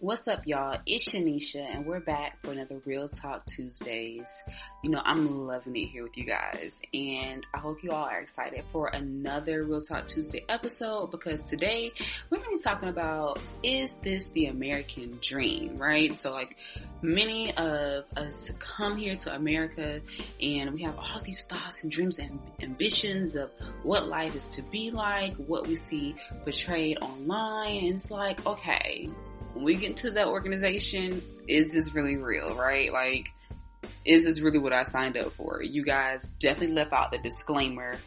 What's up, y'all? It's Sheneisha, and we're back for another Real Talk Tuesdays. You know, I'm loving it here with you guys, and I hope you all are excited for another Real Talk Tuesday episode, because today we're going to be talking about, is this the American dream, right? So, like, many of us come here to America, and we have all these thoughts and dreams and ambitions of what life is to be like, what we see portrayed online, and it's like, okay, when we get into that organization, is this really real, right? Like, is this really what I signed up for? You guys definitely left out the disclaimer,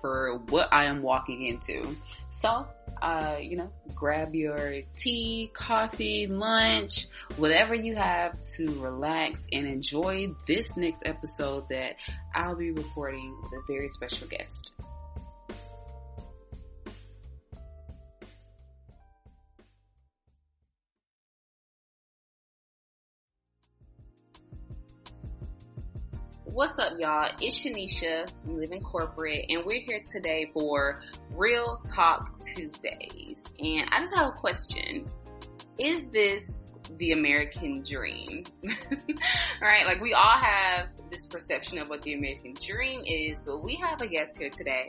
for what I am walking into. So, grab your tea, coffee, lunch, whatever you have to relax and enjoy this next episode that I'll be recording with a very special guest. What's up, y'all? It's Sheneisha from Living Corporate, and we're here today for Real Talk Tuesdays. And I just have a question. Is this the American dream? Right? Like, we all have this perception of what the American dream is. So we have a guest here today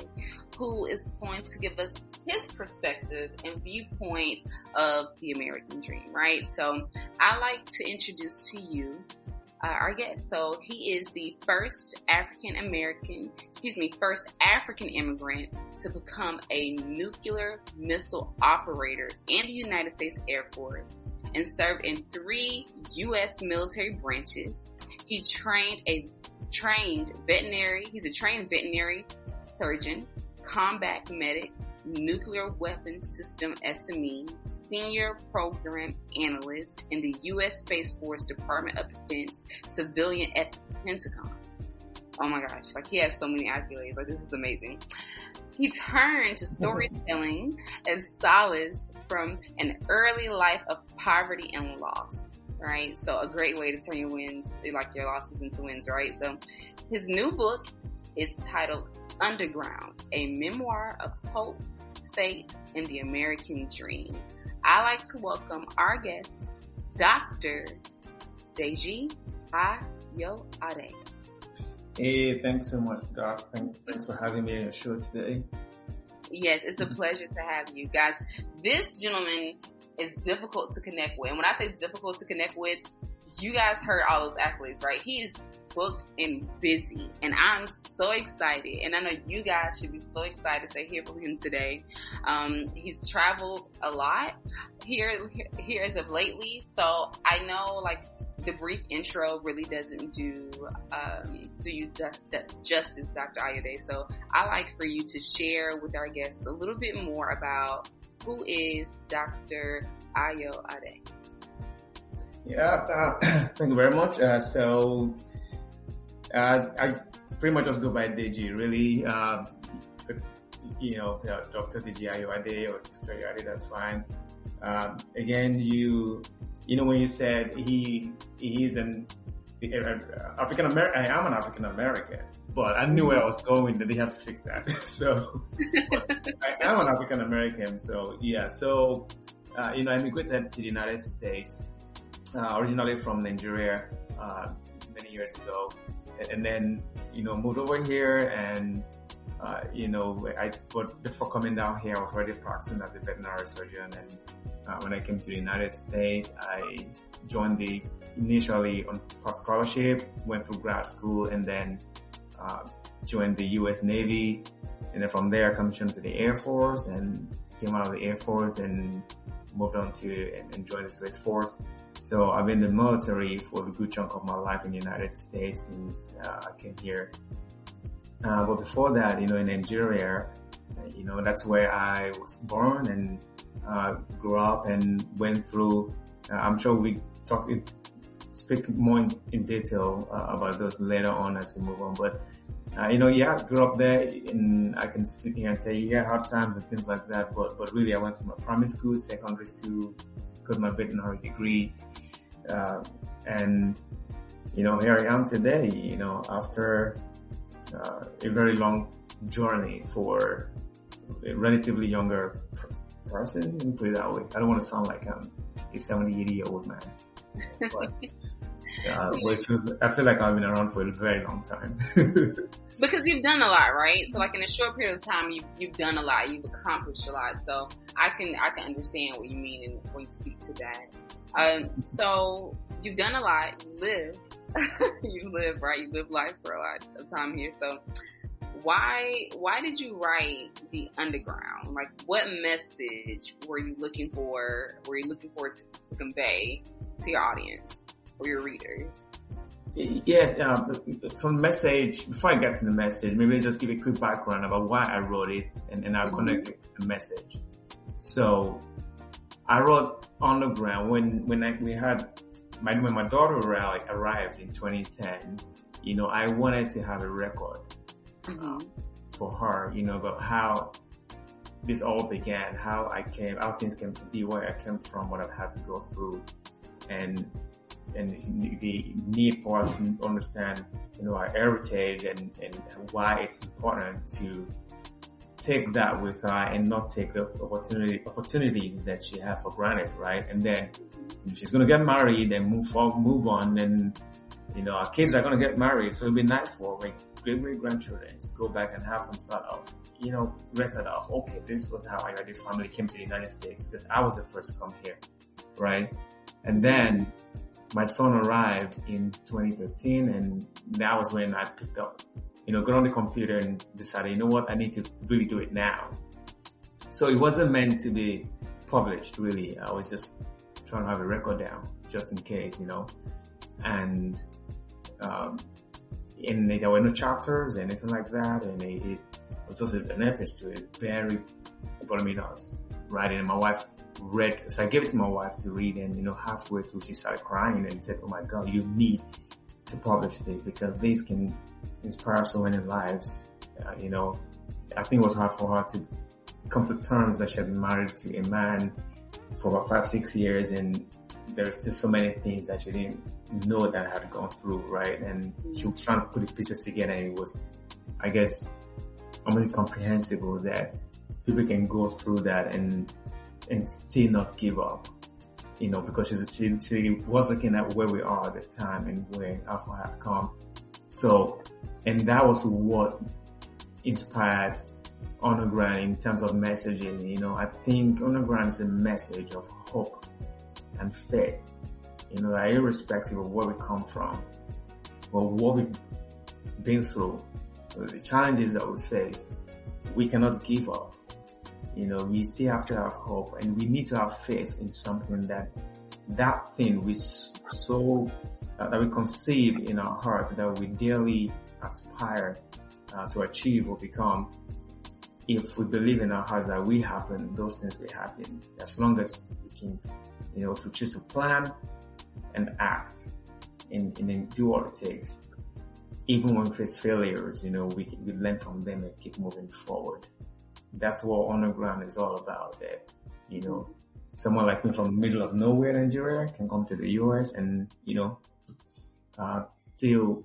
who is going to give us his perspective and viewpoint of the American dream, right? So I like to introduce to you our guest. So he is the first African immigrant to become a nuclear missile operator in the United States Air Force and served in 3 U.S. military branches. He's a trained veterinary surgeon, combat medic, nuclear weapons system SME, senior program analyst in the U.S. Space Force Department of Defense civilian at the Pentagon. Oh my gosh, like, he has so many accolades. Like, this is amazing. He turned to storytelling as solace from an early life of poverty and loss, right? So a great way to turn your losses into wins, right? So his new book is titled Underground, a memoir of hope, faith, and the American dream. I like to welcome our guest, Dr. Deji Ayoade. Hey, thanks so much, Doc. Thanks for having me on your show today. Yes, it's a pleasure to have you guys. This gentleman is difficult to connect with. And when I say difficult to connect with, you guys heard all those accolades, right? He is booked and busy, and I'm so excited, and I know you guys should be so excited to hear from him today. He's traveled a lot here as of lately, so I know, like, the brief intro really doesn't do you justice, Dr. Ayoade. So I like for you to share with our guests a little bit more about who is Dr. Ayoade. Yeah, thank you very much. I pretty much just go by Deji, really. Dr. Deji Ayoade or Dr. Ayoade, that's fine. Again, when you said he's an African American, I am an African American, but I knew where I was going, that they have to fix that. So I am an African American. So yeah, I immigrated to the United States, originally from Nigeria, many years ago. And then, moved over here, and, but before coming down here, I was already practicing as a veterinary surgeon. And when I came to the United States, I joined initially on scholarship, went through grad school, and then joined the U.S. Navy. And then from there, I commissioned to the Air Force and came out of the Air Force and moved on and joined the Space Force. So I've been in the military for a good chunk of my life in the United States since I came here. But before that, in Nigeria, that's where I was born and grew up and went through. I'm sure we speak more in detail about those later on as we move on. But grew up there, and I can sit here and tell you, hard times and things like that. But really, I went to my primary school, secondary school, got my veterinary degree, and here I am today. After a very long journey for a relatively younger person. Let me put it that way. I don't want to sound like I'm a 70, 80-year-old man. But, I feel like I've been around for a very long time. Because you've done a lot, right? So like in a short period of time, you've done a lot, you've accomplished a lot. So I can understand what you mean and when you speak to that. So you've done a lot, you lived, right? You lived life for a lot of time here. So why did you write The Underground? Like what message were you looking for to convey to your audience or your readers? Yes, from the message, before I get to the message, maybe I'll just give a quick background about why I wrote it and I'll connect it to the message. So I wrote Underground when my daughter arrived in 2010. I wanted to have a record for her, about how this all began, how things came to be, where I came from, what I've had to go through, and the need for us to understand, our heritage and why it's important to take that with her and not take the opportunities that she has for granted, right? And then she's going to get married and move on, and our kids are going to get married, so it'd be nice for my great-great-grandchildren to go back and have some sort of, record of, okay, this was how Ayoade family came to the United States, because I was the first to come here, right? And then my son arrived in 2013, and that was when I picked up, got on the computer and decided, what, I need to really do it now. So it wasn't meant to be published, really. I was just trying to have a record down, just in case, and there were no chapters, anything like that, and it was just an episode, very voluminous, right? And my wife read, so I gave it to my wife to read, and halfway through she started crying and said, "Oh my God, you need to publish this because this can inspire so many lives." I think it was hard for her to come to terms that she had been married to a man for about 5-6 years, and there were still so many things that she didn't know that had gone through, right? And she was trying to put the pieces together, and it was, I guess, almost incomprehensible that people can go through that and still not give up, because she was looking at where we are at the time and how far I have come. So, and that was what inspired Underground in terms of messaging. I think Underground is a message of hope and faith, that irrespective of where we come from or what we've been through, the challenges that we face, we cannot give up. We still have to have hope, and we need to have faith in something that thing we that we conceive in our heart, that we daily aspire to achieve or become. If we believe in our hearts that those things will happen. As long as we can, if we choose to plan and act and then do what it takes, even when we face failures, we learn from them and keep moving forward. That's what Underground is all about. That, someone like me from the middle of nowhere, Nigeria, can come to the US and, still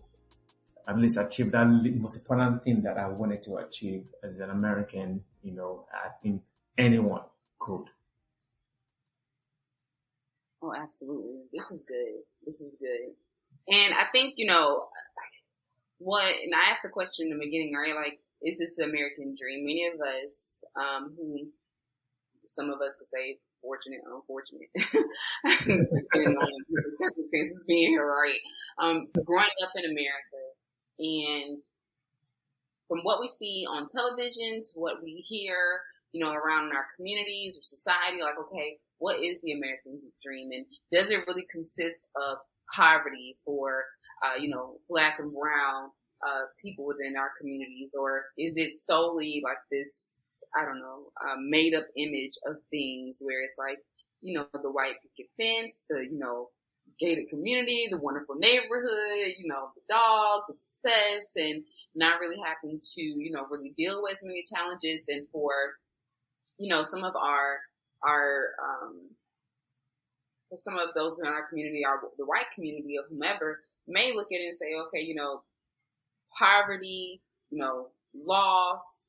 at least achieve that most important thing that I wanted to achieve as an American. I think anyone could. Oh, absolutely. This is good. And I think, and I asked the question in the beginning, right? Like, is this the American dream? Many of us, some of us could say fortunate, unfortunate, depending on the circumstances being here, right? Growing up in America, and from what we see on television to what we hear, around in our communities or society, like, okay, what is the American dream? And does it really consist of poverty for, Black and brown people within our communities, or is it solely like this, made up image of things where it's like, the white picket fence, the, gated community, the wonderful neighborhood, the dog, the success, and not really having to, really deal with as many challenges. And for, some of for some of those in our community, the white community or whomever, may look at it and say, okay, poverty, loss,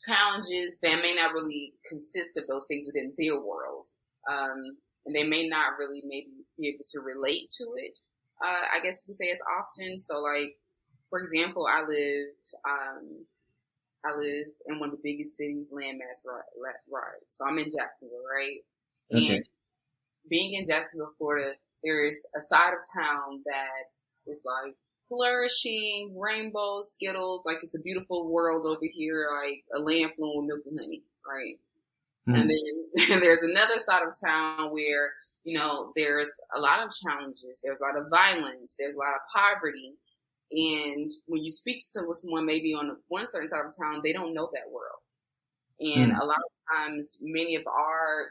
challenges that may not really consist of those things within their world. And they may not really maybe be able to relate to it. I guess you could say as often. So like, for example, I live in one of the biggest cities, landmass, right? So I'm in Jacksonville, right? Okay. And being in Jacksonville, Florida, there is a side of town that is like flourishing, rainbows, Skittles, like it's a beautiful world over here, like a land flowing with milk and honey, right? And then there's another side of town where, there's a lot of challenges. There's a lot of violence. There's a lot of poverty. And when you speak to someone maybe on one certain side of town, they don't know that world. And a lot of times, many of our,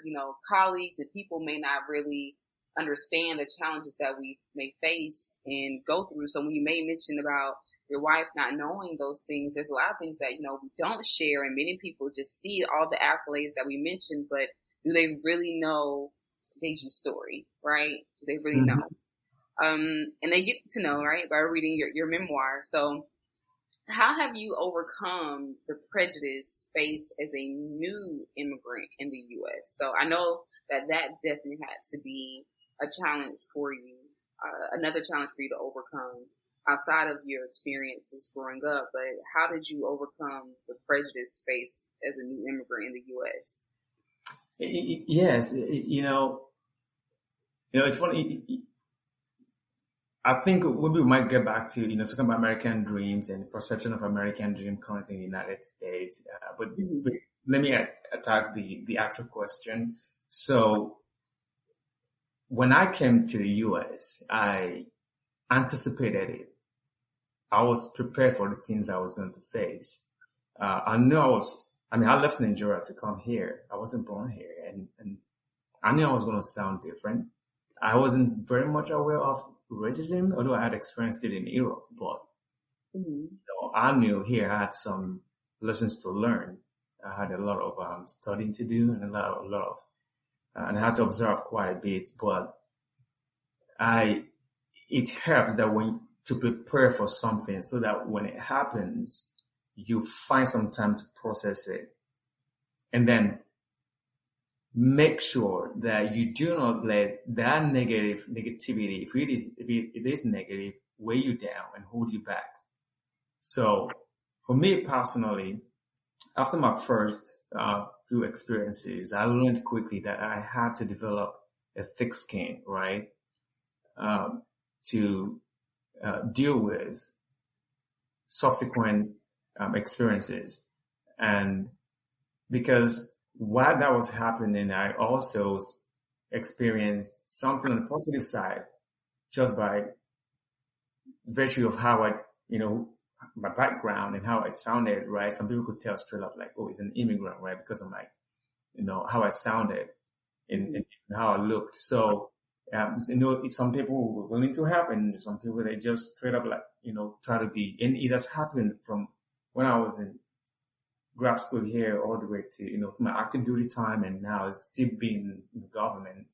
colleagues and people may not really understand the challenges that we may face and go through. So when you made mention about your wife not knowing those things, there's a lot of things that, we don't share, and many people just see all the accolades that we mentioned, but do they really know Deji's story, right? Do they really know? And they get to know, right, by reading your memoir. So how have you overcome the prejudice faced as a new immigrant in the U.S.? So I know that definitely had to be a challenge for you, another challenge for you to overcome outside of your experiences growing up. But how did you overcome the prejudice faced as a new immigrant in the U.S.? Yes, it's funny. I think we might get back to, talking about American dreams and perception of American dream currently in the United States. But let me attack the actual question. So when I came to the US, I anticipated it. I was prepared for the things I was going to face. I left Nigeria to come here. I wasn't born here, and I knew I was going to sound different. I wasn't very much aware of racism, although I had experienced it in Europe, but I knew here I had some lessons to learn. I had a lot of studying to do, and and I had to observe quite a bit. But it helps that to prepare for something, so that when it happens, you find some time to process it, and then make sure that you do not let that negativity, if it is negative, weigh you down and hold you back. So for me personally, after my first few experiences, I learned quickly that I had to develop a thick skin, right? To deal with subsequent experiences. And because while that was happening, I also experienced something on the positive side just by virtue of how my background and how I sounded, right? Some people could tell straight up like, oh, he's an immigrant, right? Because of how I sounded and how I looked. So, some people were willing to help, and some people, they just straight up like, try to be, and it has happened from when I was in grad school here all the way to, my active duty time, and now it's still being in the government.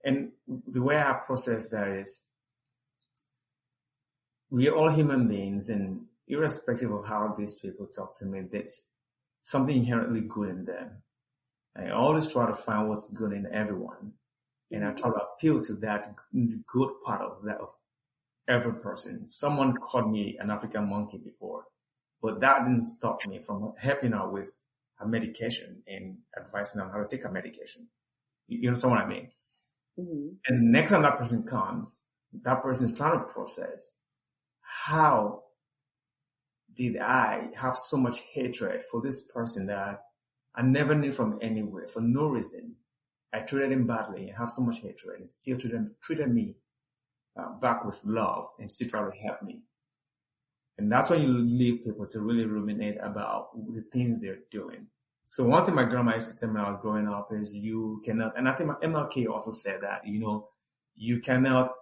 And the way I process that is, we are all human beings, and irrespective of how these people talk to me, there's something inherently good in them. I always try to find what's good in everyone, and I try to appeal to that good part of every person. Someone called me an African monkey before, but that didn't stop me from helping her with her medication and advising her how to take her medication. You understand what I mean? Mm-hmm. And next time that person comes, that person is trying to process, how did I have so much hatred for this person that I never knew from anywhere for no reason? I treated him badly and have so much hatred, and still treated me back with love and still try to help me. And that's when you leave people to really ruminate about the things they're doing. So one thing my grandma used to tell me when I was growing up is you cannot, and I think my MLK also said that, you cannot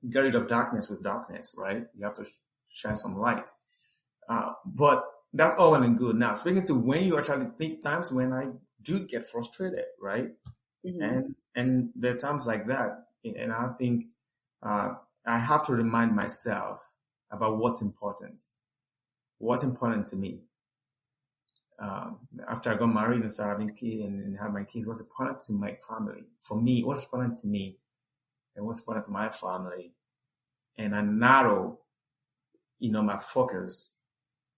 get rid of darkness with darkness, right? You have to shine some light. But that's all well and good. Now, speaking to when you actually think times when I do get frustrated, right? Mm-hmm. And there are times like that. And I think I have to remind myself about what's important to me. after I got married and started having kids and had my kids, was important to my family. For me, it was important to me. It was important to my family. And I narrow, my focus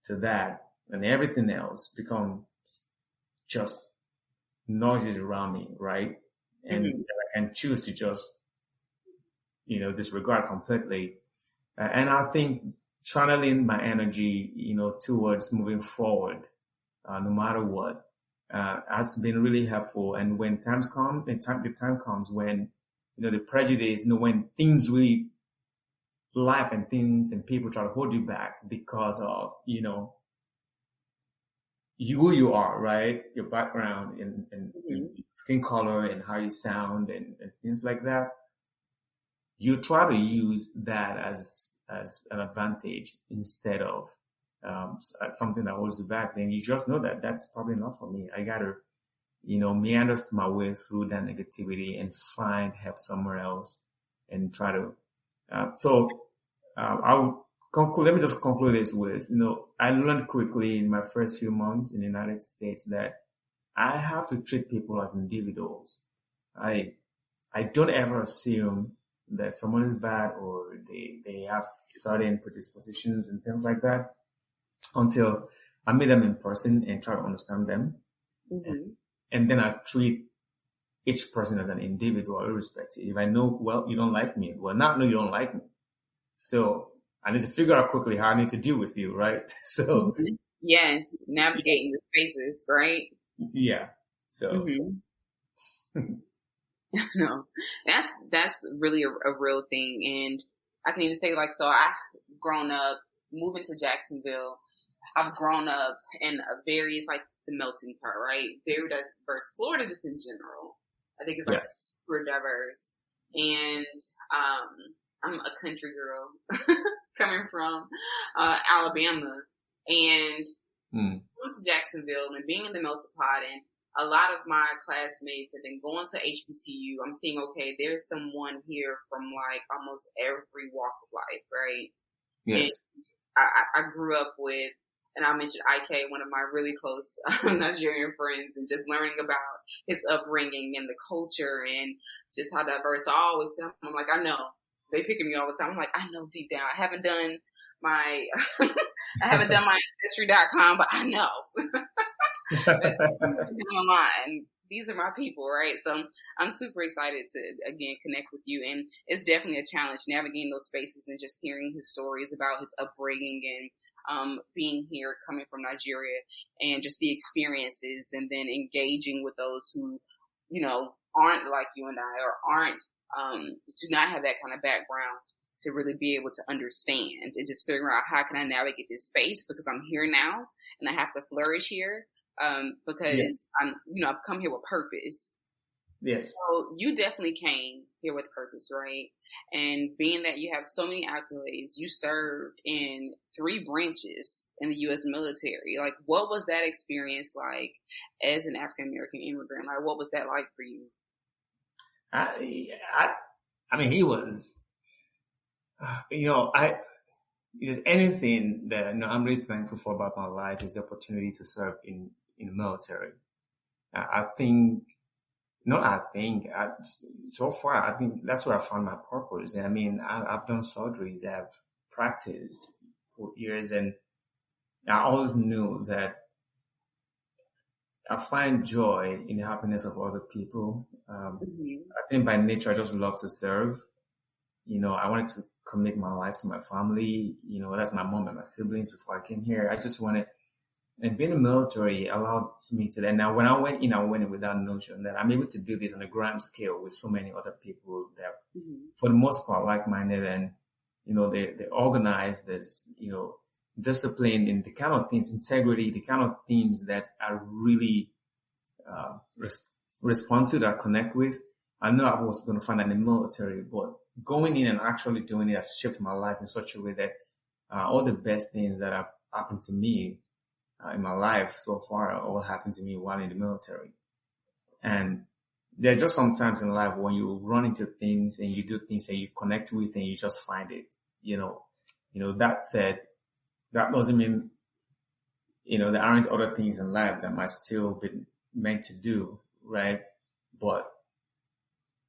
to that, and everything else becomes just noises around me, right? And I can choose to just, disregard completely. And I think channeling my energy, towards moving forward, no matter what, has been really helpful. And when the time comes when, the prejudice, when things really, life and things and people try to hold you back because of, who you are, right? Your background and skin color and how you sound and things like that. You try to use that as an advantage instead of something that holds you back. Then you just know that that's probably not for me. I gotta, meander my way through that negativity and find help somewhere else and try to. I'll conclude. Let me just conclude this with, I learned quickly in my first few months in the United States that I have to treat people as individuals. I don't ever assume that someone is bad or they have certain predispositions and things like that until I meet them in person and try to understand them. And then I treat each person as an individual, irrespective. If I know, well, you don't like me. Well, not know you don't like me. So I need to figure out quickly how I need to deal with you, right? So yes, navigating the spaces, right? Yeah. So no, that's really a real thing. And I can even say, like, so I've grown up moving to Jacksonville. I've grown up in a various, like, the melting pot, right? Very diverse. Florida, just in general, I think it's like super diverse. And I'm a country girl coming from Alabama, and went to Jacksonville and being in the melting pot, and a lot of my classmates have been going to HBCU. I'm seeing, okay, there's someone here from like almost every walk of life, right? Yes. And I grew up with, and I mentioned IK, one of my really close Nigerian friends, and just learning about his upbringing and the culture and just how diverse. I always tell him, I'm like, I know. They picking me all the time. I'm like, I know deep down. I haven't done my ancestry.com, but I know. Online. These are my people, right? So I'm super excited to, again, connect with you. And it's definitely a challenge navigating those spaces and just hearing his stories about his upbringing and being here, coming from Nigeria, and just the experiences, and then engaging with those who, aren't like you and I, or aren't, do not have that kind of background to really be able to understand and just figure out how can I navigate this space, because I'm here now and I have to flourish here. Because I've come here with purpose. Yes. So you definitely came here with purpose, right? And being that you have so many accolades, you served in 3 branches in the U.S. military. Like, what was that experience like as an African American immigrant? Like, what was that like for you? I mean, he was, there's anything that I'm really thankful for about my life is the opportunity to serve in the military. So far, I think that's where I found my purpose. And I mean, I've done surgeries, I've practiced for years, and I always knew that I find joy in the happiness of other people. I think by nature, I just love to serve. I wanted to commit my life to my family. That's my mom and my siblings before I came here. I just wanted, and being in the military allowed me to that. Now, when I went in with that notion that I'm able to do this on a grand scale with so many other people that, for the most part, like-minded, and, they organize this, discipline and the kind of things, integrity, the kind of things that I really respond to, that I connect with. I know I was going to find that in the military, but going in and actually doing it has shaped my life in such a way that all the best things that have happened to me in my life so far all happened to me while in the military. And there's just sometimes in life when you run into things and you do things and you connect with and you just find it. That said, that doesn't mean there aren't other things in life that might still be meant to do, right? But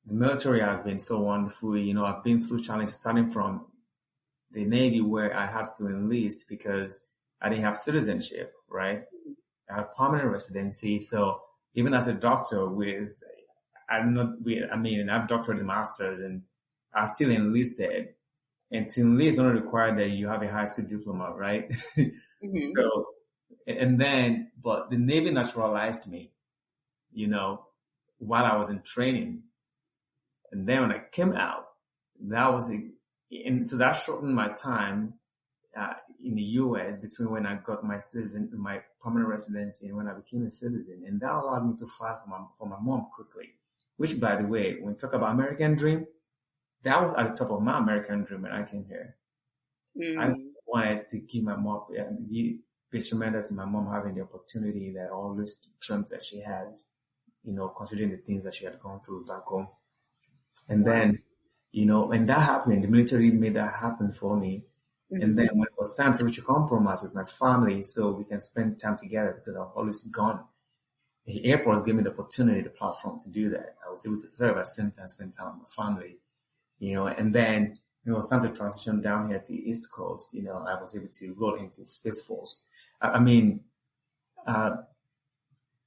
the military has been so wonderful. I've been through challenges starting from the Navy, where I had to enlist because I didn't have citizenship, right? I had permanent residency. So even as a doctor I've doctored and masters, and I still enlisted. And to enlist only required that you have a high school diploma, right? Mm-hmm. So, but the Navy naturalized me, while I was in training. And then when I came out, so that shortened my time in the U.S. between when I got my permanent residency and when I became a citizen, and that allowed me to file for my mom quickly. Which, by the way, when we talk about American dream, that was at the top of my American dream when I came here. I wanted to give my mom, pay surrender to my mom having the opportunity that I always dreamt that she has, considering the things that she had gone through back home. And then, when that happened, the military made that happen for me. Mm-hmm. And then when it was time to reach a compromise with my family so we can spend time together, because I've always gone, the Air Force gave me the opportunity, the platform to do that. I was able to serve at the same time, spend time with my family, and then, it was time to transition down here to the East Coast. I was able to roll into Space Force. And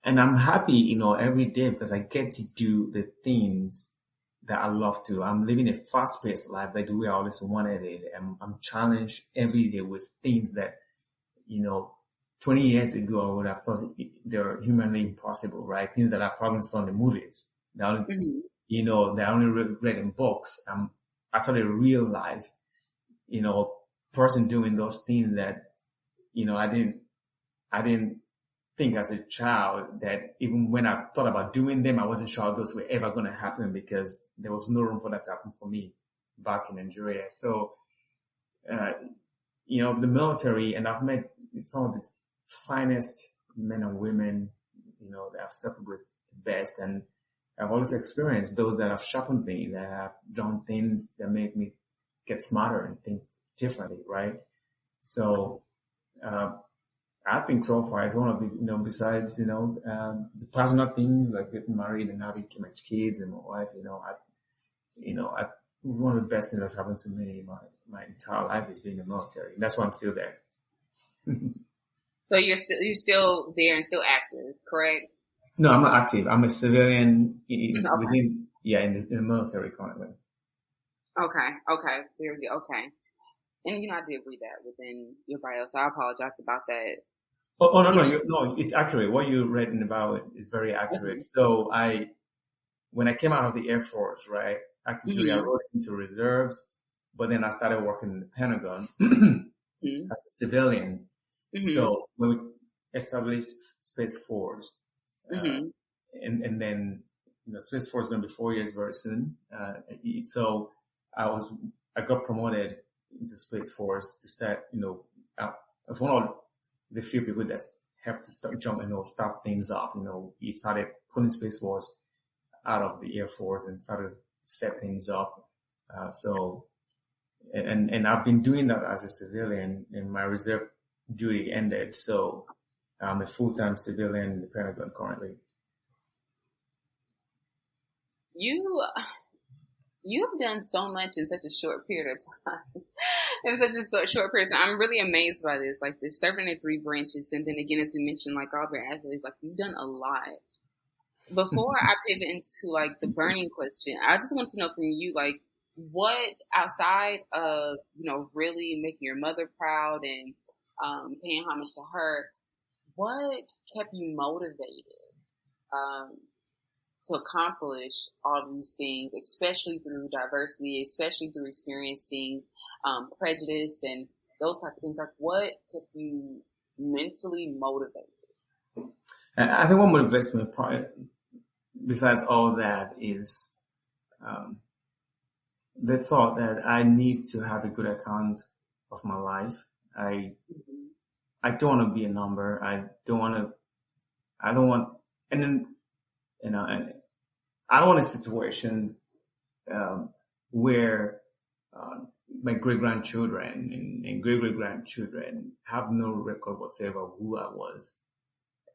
I'm happy, every day because I get to do the things that I love to. I'm living a fast-paced life, like the way I always wanted it. I'm challenged every day with things that, 20 years ago I would have thought they're humanly impossible, right? Things that I probably saw in the movies. That only, that I only read in books. I'm actually a real life, person doing those things that, I didn't think as a child that even when I thought about doing them, I wasn't sure those were ever going to happen because there was no room for that to happen for me back in Nigeria. So, the military, and I've met some of the finest men and women, that I've served with the best. And I've always experienced those that have sharpened me, that have done things that make me get smarter and think differently, right? So, I think so far it's one of the, besides, the personal things like getting married and having my kids and my wife, one of the best things that's happened to me my entire life is being in the military. That's why I'm still there. So you're still there and still active, correct? No, I'm not active. I'm a civilian in the military currently. Okay. Very good. Okay. And I did read that within your bio, so I apologize about that. Oh no, it's accurate. What you read about is very accurate. Mm-hmm. So when I came out of the Air Force, right, actively I wrote into reserves, but then I started working in the Pentagon as a civilian. Mm-hmm. So when we established Space Force, and then Space Force is going to be 4 years very soon. So I got promoted into Space Force to start. As one of the few people that have to start start things up. He started pulling Space Force out of the Air Force and started set things up. And I've been doing that as a civilian, and my reserve duty ended. So I'm a full-time civilian in the Pentagon currently. You've done so much in such a short period of time. In such a short period of time. I'm really amazed by this. Like, there's serving in 3 branches, and then again, as you mentioned, like all your athletes, like you've done a lot. Before I pivot into like the burning question, I just want to know from you, like, what outside of really making your mother proud and paying homage to her, what kept you motivated to accomplish all these things, especially through diversity, especially through experiencing prejudice and those type of things? Like, what kept you mentally motivated? I think what motivates me, besides all that, is the thought that I need to have a good account of my life. I don't want to be a number. I don't want, and then, I don't want a situation where my great-grandchildren and great-great-grandchildren have no record whatsoever of who I was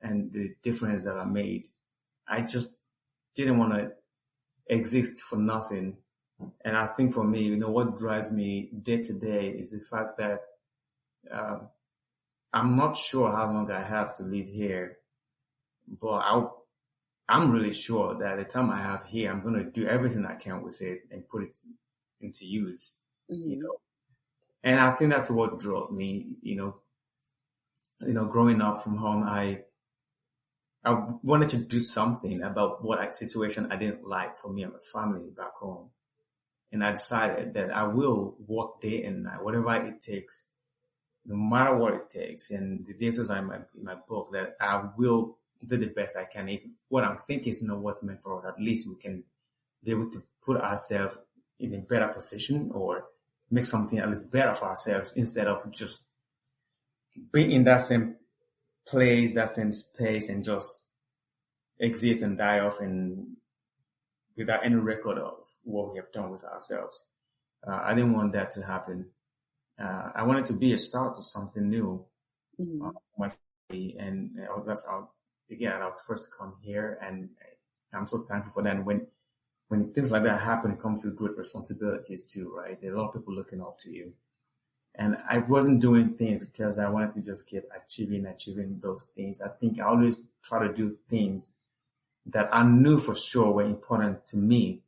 and the difference that I made. I just didn't want to exist for nothing. And I think for me, what drives me day to day is the fact that I'm not sure how long I have to live here, but I'm really sure that the time I have here, I'm going to do everything I can with it and put it into use, And I think that's what drove me, growing up from home, I wanted to do something about what situation I didn't like for me and my family back home. And I decided that I will work day and night, whatever it takes, no matter what it takes. And the details are in my book, that I will do the best I can. If what I'm thinking is not what's meant for us, at least we can be able to put ourselves in a better position or make something at least better for ourselves instead of just being in that same place, that same space, and just exist and die off and without any record of what we have done with ourselves. I didn't want that to happen. I wanted to be a start to something new. My family, and that's how, again, I was first to come here, and I'm so thankful for that. And when things like that happen, it comes with great responsibilities too, right? There are a lot of people looking up to you. And I wasn't doing things because I wanted to just keep achieving those things. I think I always try to do things that I knew for sure were important to me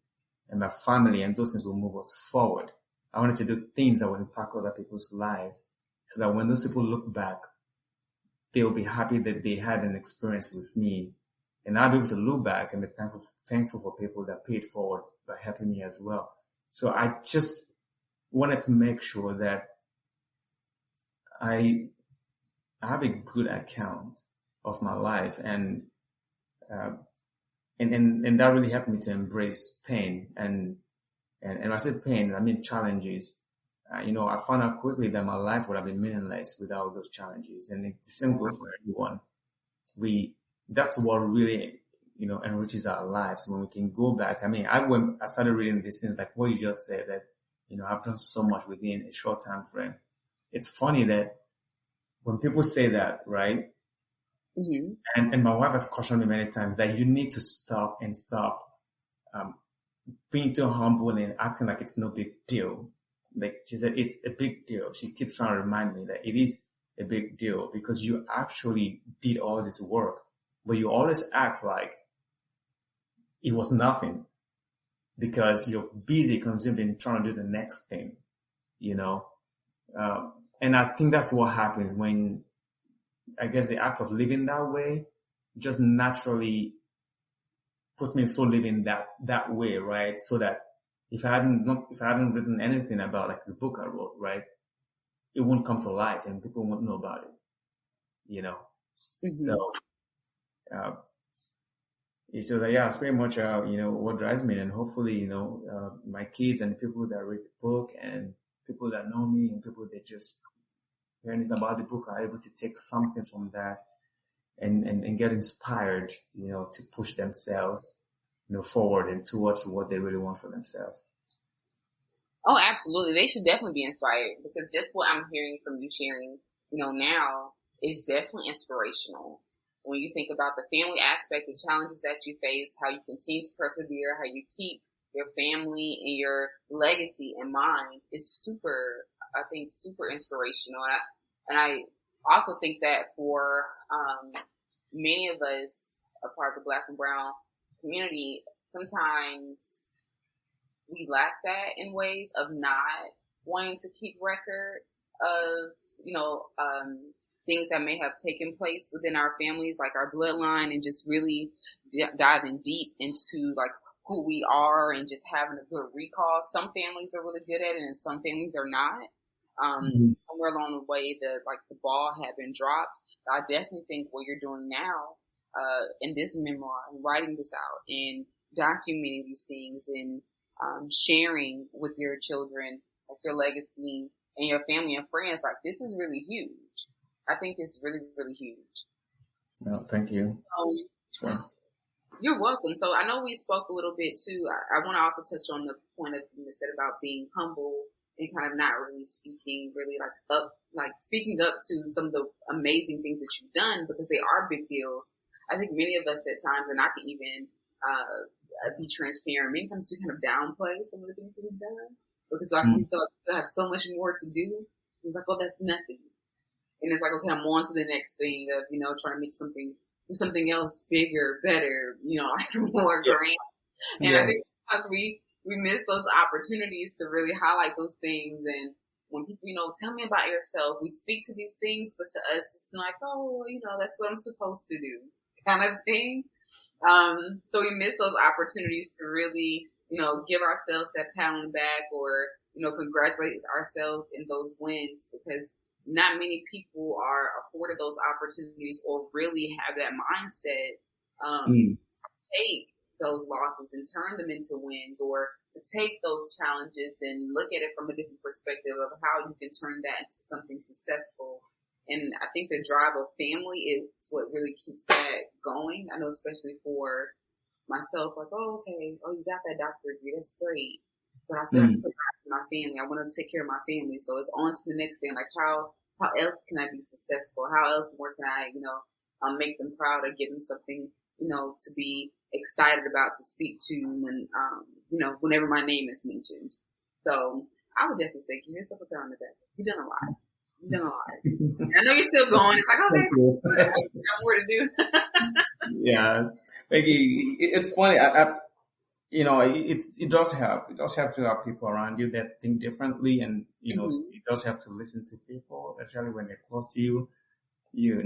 and my family, and those things will move us forward. I wanted to do things that would impact other people's lives so that when those people look back, they'll be happy that they had an experience with me. And I'll be able to look back and be thankful for people that paid forward by helping me as well. So I just wanted to make sure that I have a good account of my life, and that really helped me to embrace pain. And when I say pain, I mean challenges. I found out quickly that my life would have been meaningless without those challenges. And the same goes for everyone. That's what really, enriches our lives when we can go back. I mean, I started reading these things like what you just said, that, I've done so much within a short time frame. It's funny that when people say that, right? Mm-hmm. And my wife has cautioned me many times that you need to stop being too humble and acting like it's no big deal. Like she said, it's a big deal. She keeps trying to remind me that it is a big deal because you actually did all this work, but you always act like it was nothing because you're busy consumed in trying to do the next thing, and I think that's what happens when, I guess, the act of living that way just naturally puts me through living that way, right? So that if I hadn't written anything about like the book I wrote, right, it won't come to life and people won't know about it, Mm-hmm. So, it's pretty much, what drives me, and hopefully, my kids and people that read the book and people that know me and people that just hear anything about the book are able to take something from that and get inspired, to push themselves, forward and towards what they really want for themselves. Oh, absolutely. They should definitely be inspired because just what I'm hearing from you sharing, now is definitely inspirational. When you think about the family aspect, the challenges that you face, how you continue to persevere, how you keep your family and your legacy in mind is super inspirational. And I also think that for, many of us, a part of the Black and Brown community, sometimes we lack that in ways of not wanting to keep record of, things that may have taken place within our families, like our bloodline, and just really diving deep into like who we are and just having a good recall. Some families are really good at it and some families are not. Somewhere along the way, the ball had been dropped. But I definitely think what you're doing now, in this memoir and writing this out and documenting these things and, sharing with your children, like your legacy and your family and friends, like this is really huge. I think it's really, really huge. No, thank you. Sure. You're welcome. So I know we spoke a little bit too. I want to also touch on the point of you said about being humble and kind of not really speaking speaking up to some of the amazing things that you've done, because they are big deals. I think many of us at times, and I can even, be transparent, many times we kind of downplay some of the things that we've done, because like we feel like we have so much more to do. It's like, oh, that's nothing. And it's like, okay, I'm on to the next thing of, trying to make do something else bigger, better, like more grand. And I think sometimes we miss those opportunities to really highlight those things. And when people, tell me about yourself, we speak to these things, but to us, it's like, oh, that's what I'm supposed to do kind of thing. So we miss those opportunities to really, give ourselves that pat on the back, or, congratulate ourselves in those wins, because not many people are afforded those opportunities or really have that mindset, to take those losses and turn them into wins, or to take those challenges and look at it from a different perspective of how you can turn that into something successful. And I think the drive of family is what really keeps that going. I know, especially for myself, like, oh, okay, oh, you got that doctorate degree, that's great. But I still have to provide for my family. I want to take care of my family. So it's on to the next thing. Like, how else can I be successful? How else more can I, make them proud or give them something, to be excited about, to speak to when, whenever my name is mentioned. So I would definitely say, give yourself a pat on the back. You've done a lot. You've done a lot. I know you're still going. It's like, okay, I got more to do. Yeah. Maggie, it's funny. It does help. It does help to have people around you that think differently, and it does help to listen to people, especially when they're close to you. They're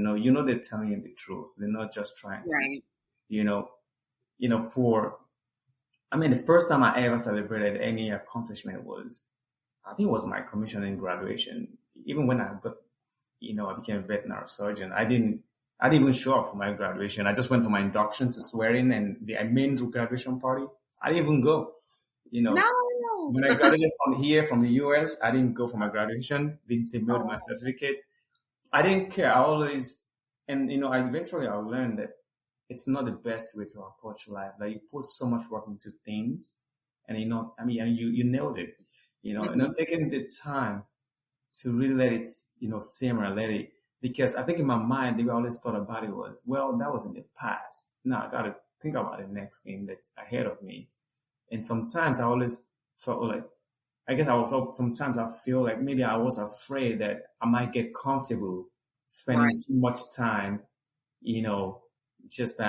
telling you the truth. They're not just trying to, the first time I ever celebrated any accomplishment I think it was my commissioning graduation. Even when I became a veterinary surgeon, I didn't even show up for my graduation. I just went for my induction to swear in and the main graduation party. I didn't even go. No. When I graduated from the US, I didn't go for my graduation. They mailed my certificate. I didn't care. I eventually I learned that it's not the best way to approach life. That you put so much work into things, and you nailed it. Not taking the time to really let it, simmer, because I think in my mind, the way I always thought about it was, well, that was in the past. Now I got to think about the next thing that's ahead of me. And sometimes I always felt like, sometimes I feel like maybe I was afraid that I might get comfortable spending too much time, just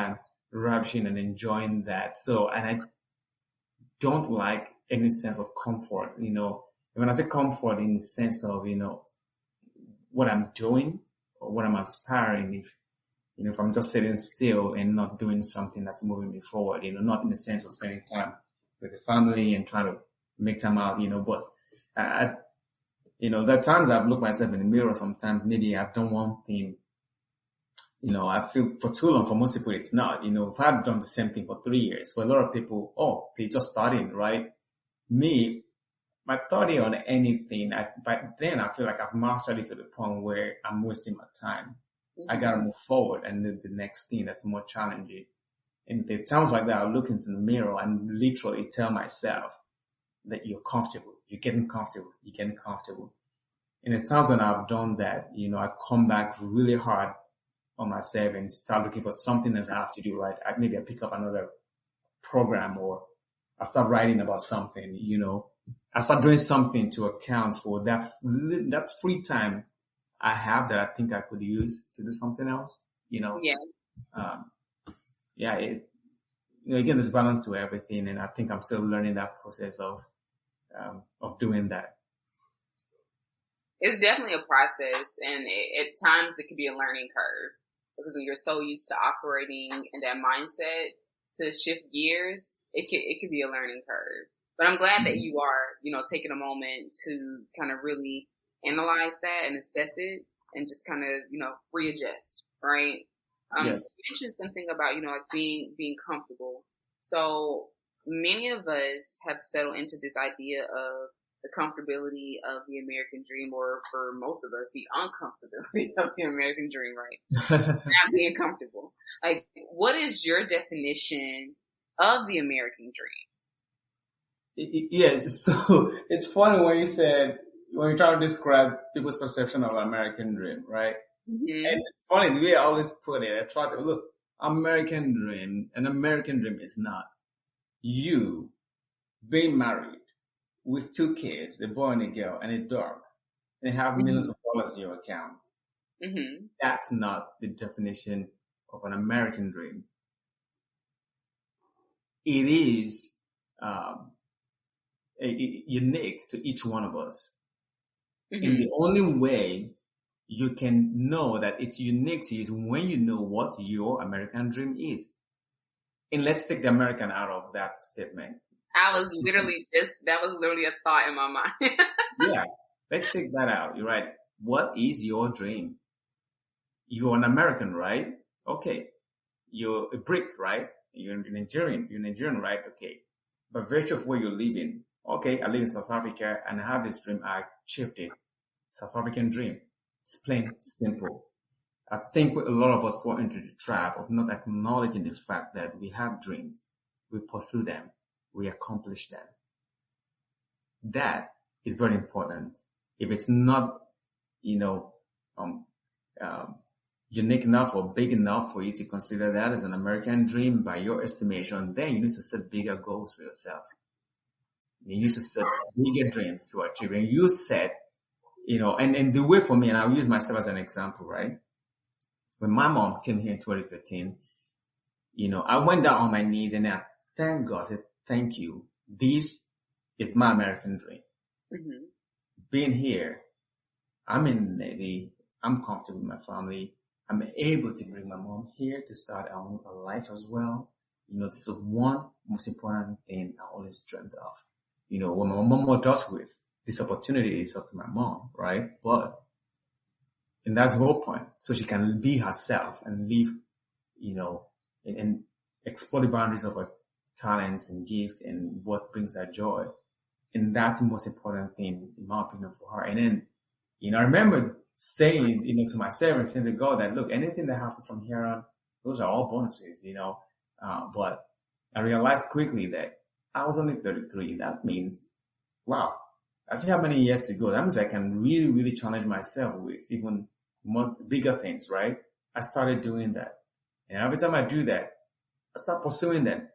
ravishing and enjoying that. So, and I don't like any sense of comfort, and when I say comfort in the sense of, what I'm doing or what I'm aspiring, if I'm just sitting still and not doing something that's moving me forward, not in the sense of spending time with the family and trying to make time out, but there are times I've looked myself in the mirror. Sometimes maybe I've done one thing, I feel for too long. For most people, it's not, if I've done the same thing for 3 years, for a lot of people, they just starting, right? Me, my thought on anything, but then I feel like I've mastered it to the point where I'm wasting my time. I gotta move forward and do the next thing that's more challenging. And the times like that, I look into the mirror and literally tell myself that you're comfortable, you're getting comfortable. And the times when I've done that, I come back really hard on myself and start looking for something else I have to do, right? Maybe I pick up another program, or I start writing about something, I start doing something to account for that free time I have that I think I could use to do something else, again, there's balance to everything. And I think I'm still learning that process of doing that. It's definitely a process, and at times it can be a learning curve, because when you're so used to operating in that mindset, to shift gears, it could be a learning curve. But I'm glad that you are, taking a moment to kind of really analyze that and assess it and just kind of, readjust, right? Yes. You mentioned something about, like being comfortable. So many of us have settled into this idea of the comfortability of the American dream, or for most of us, the uncomfortability of the American dream, right? Not being comfortable. Like, what is your definition of the American dream? Yes, so it's funny when you said, when you're trying to describe people's perception of an American dream, right? And Mm-hmm. it's funny, the way I always put it, I try to look, an American dream is not you being married with two kids, a boy and a girl, and a dog, and have millions Mm-hmm. of dollars in your account. Mm-hmm. That's not the definition of an American dream. It is um, unique to each one of us. And Mm-hmm. the only way you can know that it's unique to you is when you know what your American dream is. And let's take the American out of that statement. That was literally a thought in my mind. Yeah, let's take that out. You're right. What is your dream? You're an American, right? Okay. You're a Brit, right? You're Nigerian. You're Nigerian, right? Okay. By virtue of where you're living, okay, I live in South Africa and I have this dream. I achieved it. South African dream. It's plain simple. I think a lot of us fall into the trap of not acknowledging the fact that we have dreams. We pursue them. We accomplish them. That is very important. If it's not, you know, um, um, unique enough or big enough for you to consider that as an American dream by your estimation, then you need to set bigger goals for yourself. You need to set bigger dreams to achieve. And you set, and the way for me, and I'll use myself as an example, right? When my mom came here in 2013, I went down on my knees and I thank God, said, thank you. This is my American dream. Mm-hmm. Being here, I'm in the Navy. I'm comfortable with my family. I'm able to bring my mom here to start our own life as well. This is one most important thing I always dreamt of. When my mom was just with, this opportunity is up to my mom, right? And that's the whole point. So she can be herself and live, and explore the boundaries of her talents and gifts and what brings her joy. And that's the most important thing, in my opinion, for her. And then, I remember saying, to myself and saying to God that, look, anything that happens from here on, those are all bonuses, but I realized quickly that I was only 33. That means, wow, I still have many years to go. That means I can really, really challenge myself with even more bigger things, right? I started doing that. And every time I do that, I start pursuing them.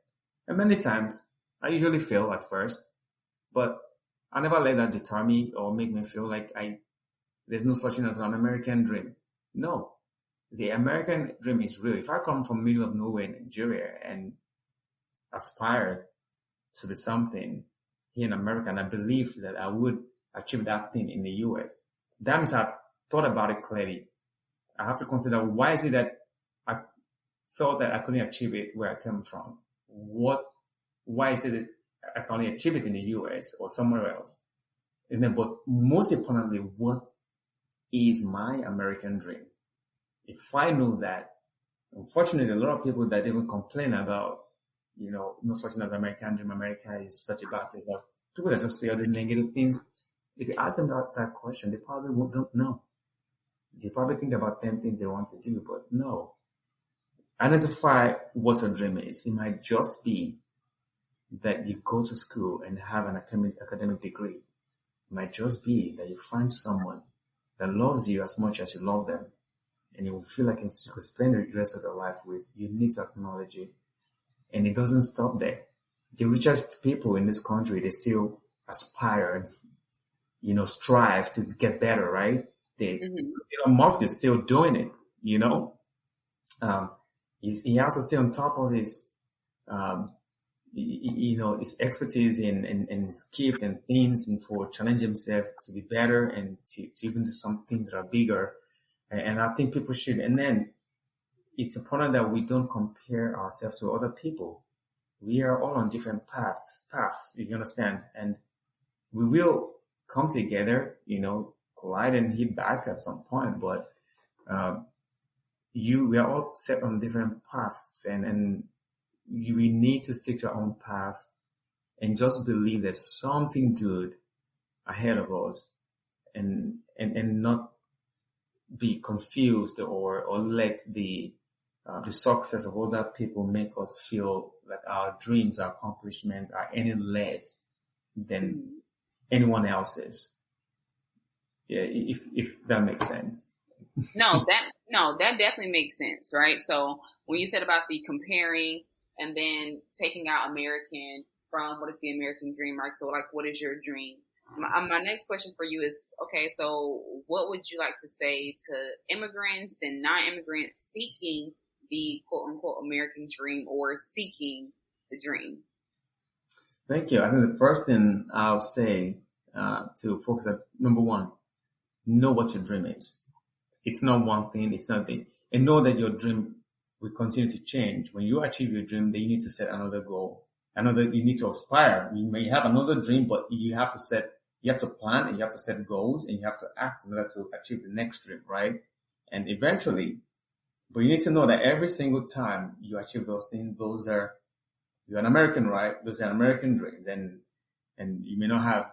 And many times, I usually fail at first, but I never let that deter me or make me feel like there's no such thing as an American dream. No, the American dream is real. If I come from middle of nowhere in Nigeria and aspire to be something here in America, and I believed that I would achieve that thing in the US, that means I've thought about it clearly. I have to consider, why is it that I felt that I couldn't achieve it where I came from? Why is it that I can only achieve it in the US or somewhere else? And then, but most importantly, what is my American dream? If I know that, unfortunately, a lot of people that even complain about, no such thing as American dream, America is such a bad place. There's people that just say all the negative things. If you ask them that question, they probably don't know. They probably think about 10 things they want to do, but no. Identify what your dream is. It might just be that you go to school and have an academic degree. It might just be that you find someone that loves you as much as you love them, and you will feel like you could spend the rest of your life with. You need to acknowledge it. And it doesn't stop there. The richest people in this country, they still aspire and, strive to get better, right? Elon Musk is still doing it, he has to stay on top of his, his expertise in his gift and things, and for challenge himself to be better and to even do some things that are bigger. And I think people should. And then it's important that we don't compare ourselves to other people. We are all on different paths, you understand? And we will come together, collide and hit back at some point, but, we are all set on different paths, and we need to stick to our own path and just believe there's something good ahead of us, and not be confused or let the success of other people make us feel like our dreams, our accomplishments are any less than anyone else's. Yeah, if that makes sense. No, that definitely makes sense, right? So when you said about the comparing and then taking out American from what is the American dream, right? So like, what is your dream? My next question for you is, okay, so what would you like to say to immigrants and non-immigrants seeking the quote unquote American dream or seeking the dream? Thank you. I think the first thing I'll say to folks that, number one, know what your dream is. It's not one thing, it's not thing. And know that your dream will continue to change. When you achieve your dream, then you need to set another goal. You need to aspire. You may have another dream, but you have to plan and you have to set goals and you have to act in order to achieve the next dream, right? And eventually, but you need to know that every single time you achieve those things, you're an American, right? Those are American dreams. And you may not have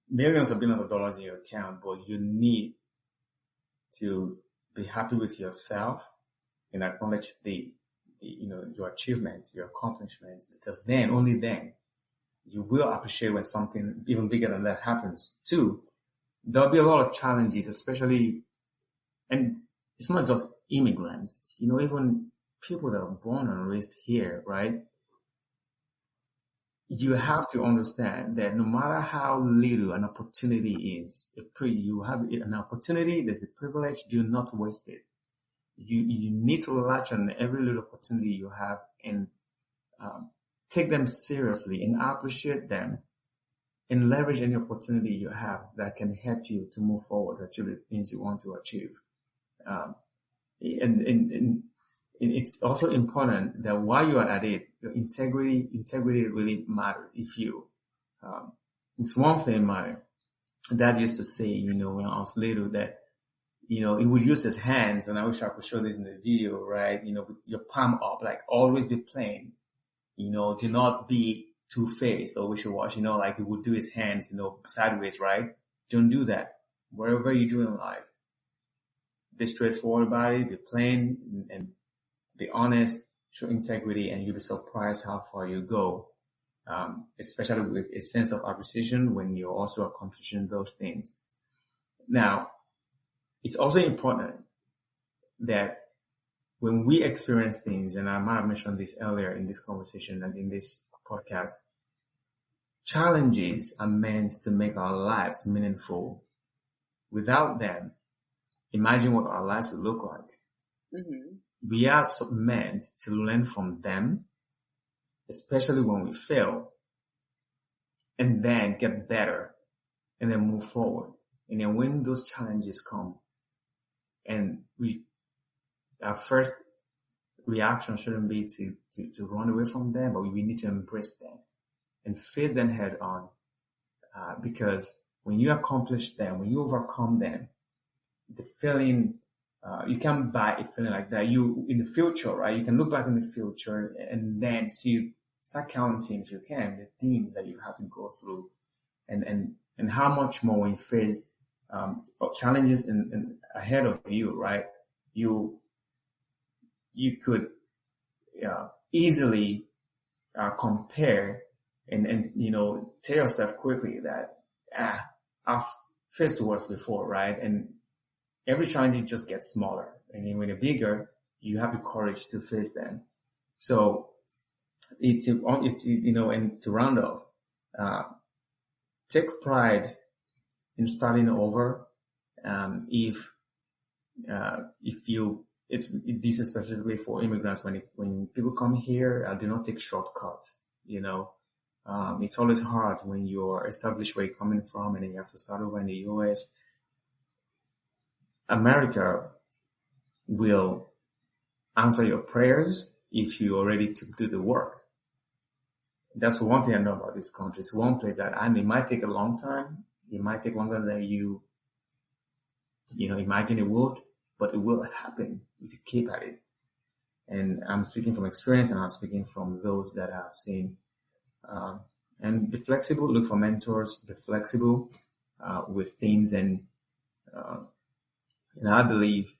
millions or billions of dollars in your account, but you need to be happy with yourself and acknowledge your achievements, your accomplishments, because then, only then, you will appreciate when something even bigger than that happens. Two, there'll be a lot of challenges, especially, and it's not just immigrants, even people that are born and raised here, right? You have to understand that no matter how little an opportunity is, you have an opportunity, there's a privilege, do not waste it. You need to latch on every little opportunity you have and take them seriously and appreciate them and leverage any opportunity you have that can help you to move forward to achieve the things you want to achieve. And it's also important that while you are at it, your integrity really matters. It's one thing my dad used to say, when I was little, that, he would use his hands, and I wish I could show this in the video, right? With your palm up, like always be plain, do not be two-faced or wishy-washy, like he would do his hands, sideways, right? Don't do that. Whatever you do in life, be straightforward about it, be plain and be honest, show integrity, and you'll be surprised how far you go, especially with a sense of appreciation when you're also accomplishing those things. Now, it's also important that when we experience things, and I might have mentioned this earlier in this conversation and in this podcast, challenges are meant to make our lives meaningful. Without them, imagine what our lives would look like. Mm-hmm. We are meant to learn from them, especially when we fail, and then get better and then move forward. And then when those challenges come, and our first reaction shouldn't be to run away from them, but we need to embrace them and face them head on. Because when you accomplish them, when you overcome them, the feeling, you can't buy a feeling like that. In the future, right? You can look back in the future and then start counting, if you can, the things that you've had to go through, and how much more when you face challenges in ahead of you, right? You could easily compare and tell yourself quickly that I've faced worse before, right? And every challenge just gets smaller, and then when they're bigger, you have the courage to face them. So and to round off, take pride in starting over. This is specifically for immigrants. When people come here, do not take shortcuts. It's always hard when you're established where you're coming from, and then you have to start over in the US. America will answer your prayers if you're ready to do the work. That's one thing I know about this country. It's one place that it might take a long time. It might take longer than you imagine it would, but it will happen if you keep at it. And I'm speaking from experience, and I'm speaking from those that I've seen. And be flexible, look for mentors, be flexible with things. And I believe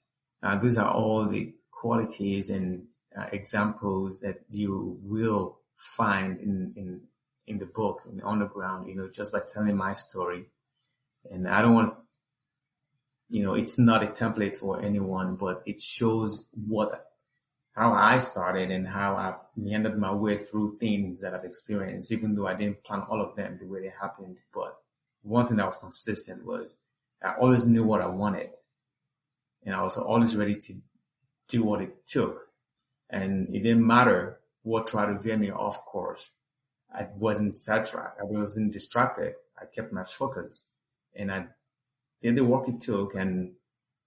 these are all the qualities and examples that you will find in in the book, in the underground, just by telling my story. And I don't want to, it's not a template for anyone, but it shows how I started and how I've meandered my way through things that I've experienced, even though I didn't plan all of them the way they happened. But one thing that was consistent was I always knew what I wanted, and I was always ready to do what it took. And it didn't matter what tried to veer me off course. I wasn't sidetracked. I wasn't distracted. I kept my focus, and I did the work it took. And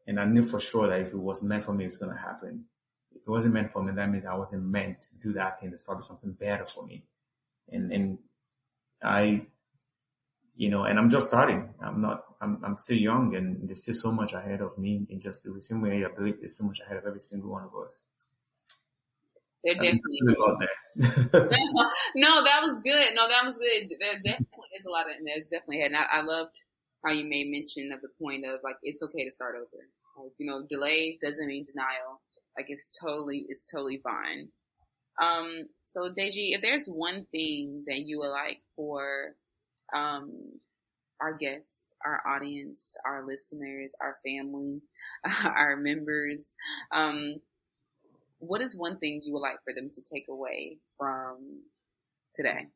I knew for sure that if it was meant for me, it's going to happen. If it wasn't meant for me, that means I wasn't meant to do that thing. It's probably something better for me. And I, and I'm just starting. I'm still young, and there's still so much ahead of me. In just the same way, I believe there's so much ahead of every single one of us. There definitely got there. No, that was good. No, that was good. There definitely is a lot of, and there's definitely, and I loved how you made mention of the point of like, it's okay to start over. Like, delay doesn't mean denial. Like, it's totally fine. So Deji, if there's one thing that you would like for, our guests, our audience, our listeners, our family, our members, what is one thing you would like for them to take away from today?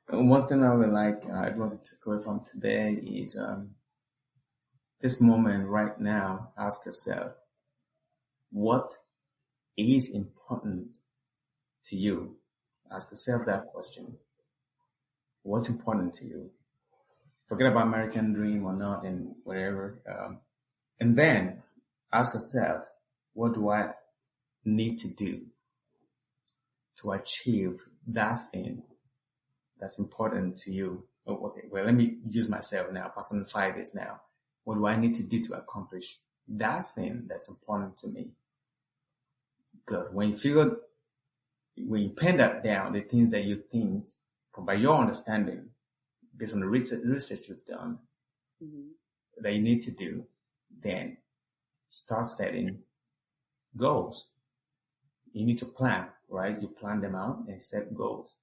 One thing I'd want to take away from today is this moment right now. Ask yourself, what is important to you? Ask yourself that question. What's important to you? Forget about American dream or not and whatever. And then ask yourself, what do I need to do to achieve that thing that's important to you? Okay, well, let me use myself now, personify this now. What do I need to do to accomplish that thing that's important to me? Good. When you pen that down, the things that you think, by your understanding, based on the research you've done, that you need to do, then start setting goals. You need to plan, right? You plan them out and set goals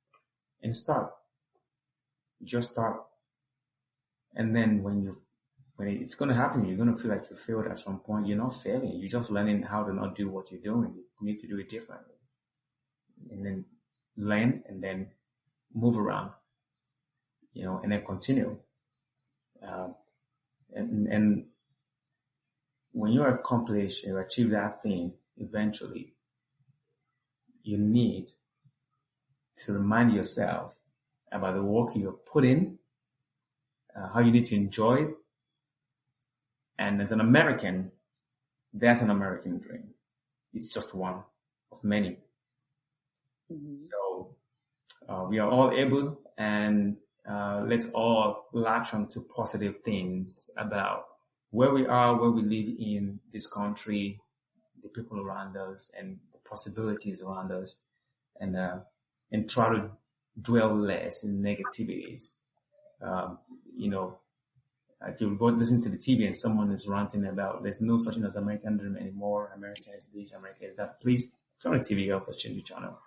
and start. Just start. And then when it's going to happen, you're going to feel like you failed at some point. You're not failing. You're just learning how to not do what you're doing. You need to do it differently. And then learn and then move around, and then continue. And when you accomplish or achieve that thing, eventually, you need to remind yourself about the work you have put in, how you need to enjoy it. And as an American, that's an American dream. It's just one of many. So we are all able, and let's all latch on to positive things about where we are, where we live in this country, the people around us, and the possibilities around us, and try to dwell less in negativities. If you go listen to the TV and someone is ranting about there's no such thing as American dream anymore, America is this, America is that, please turn the TV off or change the channel.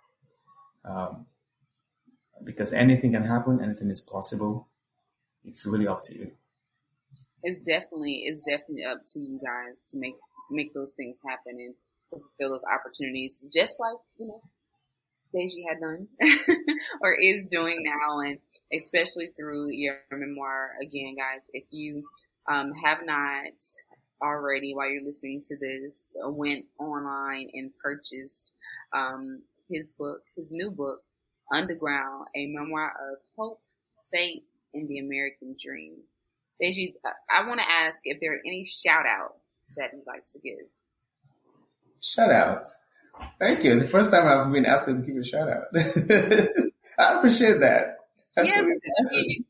Because anything can happen, anything is possible. It's really up to you. It's definitely up to you guys to make those things happen and to fulfill those opportunities, just like, Deji had done or is doing now, and especially through your memoir. Again, guys, if you have not already, while you're listening to this, went online and purchased his new book, Underground, a memoir of hope, faith, and the American dream. Deji, I want to ask if there are any shout outs that you'd like to give. Shout outs. Thank you. The first time I've been asked to give a shout out. I appreciate that. Yes,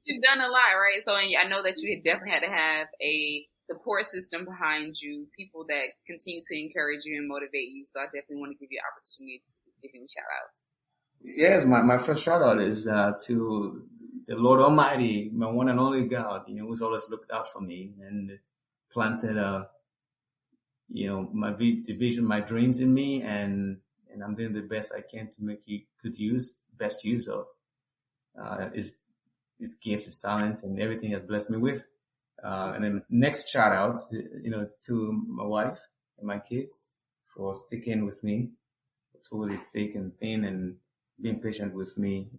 you've done a lot, right? So I know that you definitely had to have a support system behind you, people that continue to encourage you and motivate you. So I definitely want to give you an opportunity to give any shout outs. Yes, my first shout out is to the Lord Almighty, my one and only God, who's always looked out for me and planted the vision, my dreams in me, and I'm doing the best I can to make best use of his gifts, his talents, and everything he has blessed me with. And then next shout out, is to my wife and my kids for sticking with me through the thick and thin and being patient with me,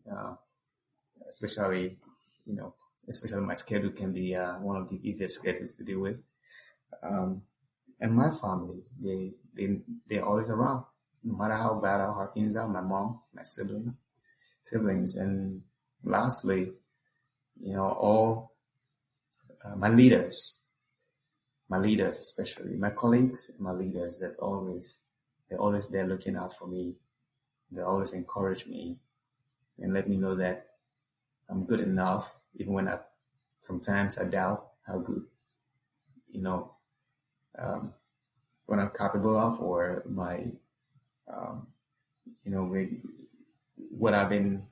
especially my schedule can be one of the easiest schedules to deal with. And my family, they're always around, no matter how bad or how things are. My mom, my siblings, and lastly, all my leaders especially, my colleagues, my leaders, they're always there looking out for me. They always encourage me and let me know that I'm good enough, even when sometimes I doubt how good, what I'm capable of, or my, what I've been,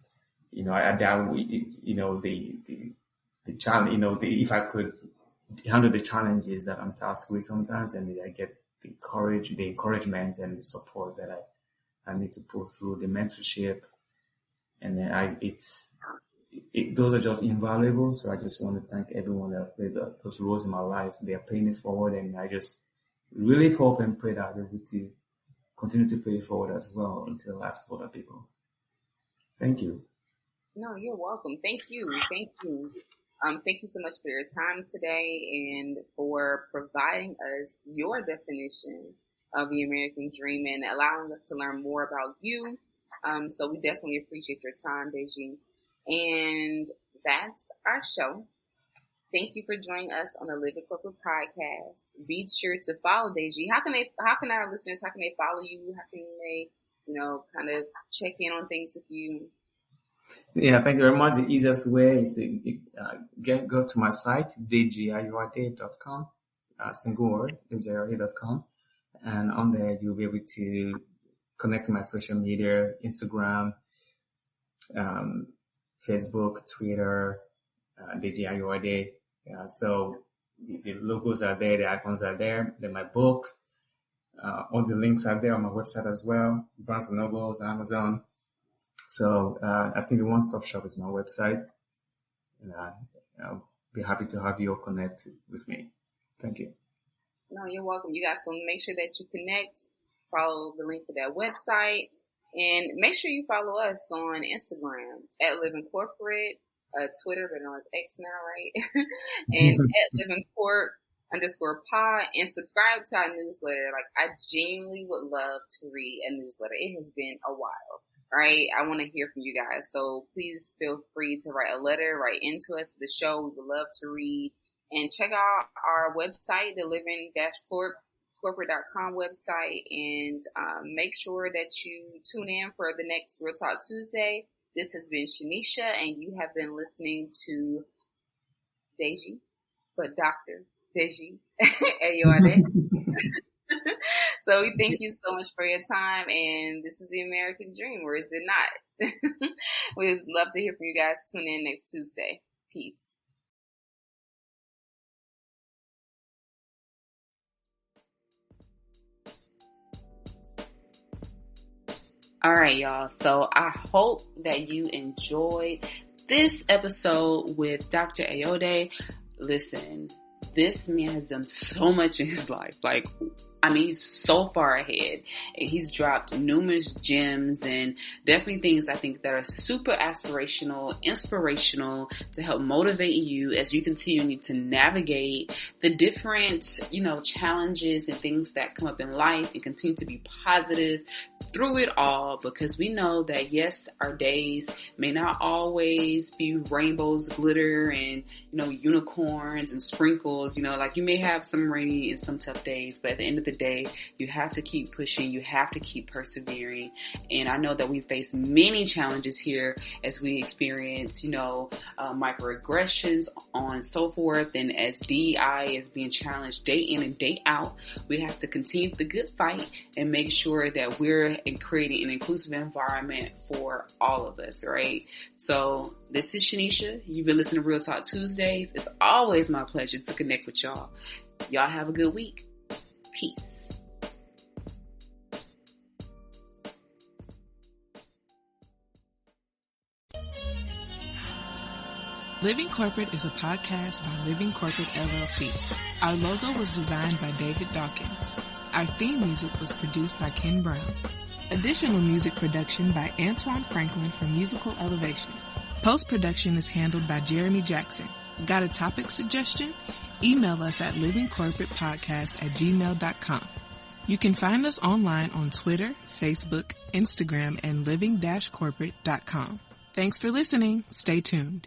I doubt, the challenge, if I could handle the challenges that I'm tasked with sometimes, and I get the courage, the encouragement, and the support that I need to pull through, the mentorship, and then those are just invaluable. So I just want to thank everyone that played those roles in my life. They are paying it forward, and I just really hope and pray that I'll be able to continue to pay it forward as well until I support other people. Thank you. No, you're welcome. Thank you. Thank you. Thank you so much for your time today and for providing us your definition of the American dream and allowing us to learn more about you. So we definitely appreciate your time, Deji. And that's our show. Thank you for joining us on the Living Corporate podcast. Be sure to follow Deji. How can our listeners, how can they follow you? How can they, kind of check in on things with you? Yeah, thank you very much. The easiest way is to go to my site, dejiayoade.com, single word, dejiayoade.com. And on there, you'll be able to connect to my social media, Instagram, Facebook, Twitter, Deji Ayoade. So the logos are there, the icons are there. Then my books, all the links are there on my website as well. Barnes & Nobles, Amazon. So I think the one-stop shop is my website. And I'll be happy to have you all connect with me. Thank you. No, you're welcome. You guys, so make sure that you connect, follow the link to that website, and make sure you follow us on Instagram at livingcorporate, Twitter, but no, it's X now, right? And at livingcorp_pod, and subscribe to our newsletter. Like, I genuinely would love to read a newsletter. It has been a while, right? I want to hear from you guys. So please feel free to write a letter, write into us, the show. We would love to read. And check out our website, the living-corporate.com website, and make sure that you tune in for the next Real Talk Tuesday. This has been Sheneisha, and you have been listening to Deji, but Dr. Deji Ayoade. So we thank you so much for your time, and this is the American dream, or is it not? We'd love to hear from you guys. Tune in next Tuesday. Peace. All right, y'all. So I hope that you enjoyed this episode with Dr. Ayoade. Listen, this man has done so much in his life. He's so far ahead, and he's dropped numerous gems and definitely things I think that are super aspirational, inspirational to help motivate you as you continue to navigate the different, challenges and things that come up in life, and continue to be positive through it all, because we know that yes, our days may not always be rainbows, glitter, and unicorns and sprinkles. You may have some rainy and some tough days, but at the end of the day, you have to keep pushing, you have to keep persevering. And I know that we face many challenges here as we experience microaggressions on and so forth, and as DEI is being challenged day in and day out, we have to continue the good fight and make sure that we're creating an inclusive environment for all of us, right? So this is Sheneisha. You've been listening to Real Talk Tuesdays. It's always my pleasure to connect with y'all. Y'all have a good week. Peace. Living Corporate is a podcast by Living Corporate LLC. Our logo was designed by David Dawkins. Our theme music was produced by Ken Brown. Additional music production by Antoine Franklin for Musical Elevation. Post-production is handled by Jeremy Jackson. Got a topic suggestion? Email us at livingcorporatepodcast@gmail.com. You can find us online on Twitter, Facebook, Instagram, and living-corporate.com. Thanks for listening. Stay tuned.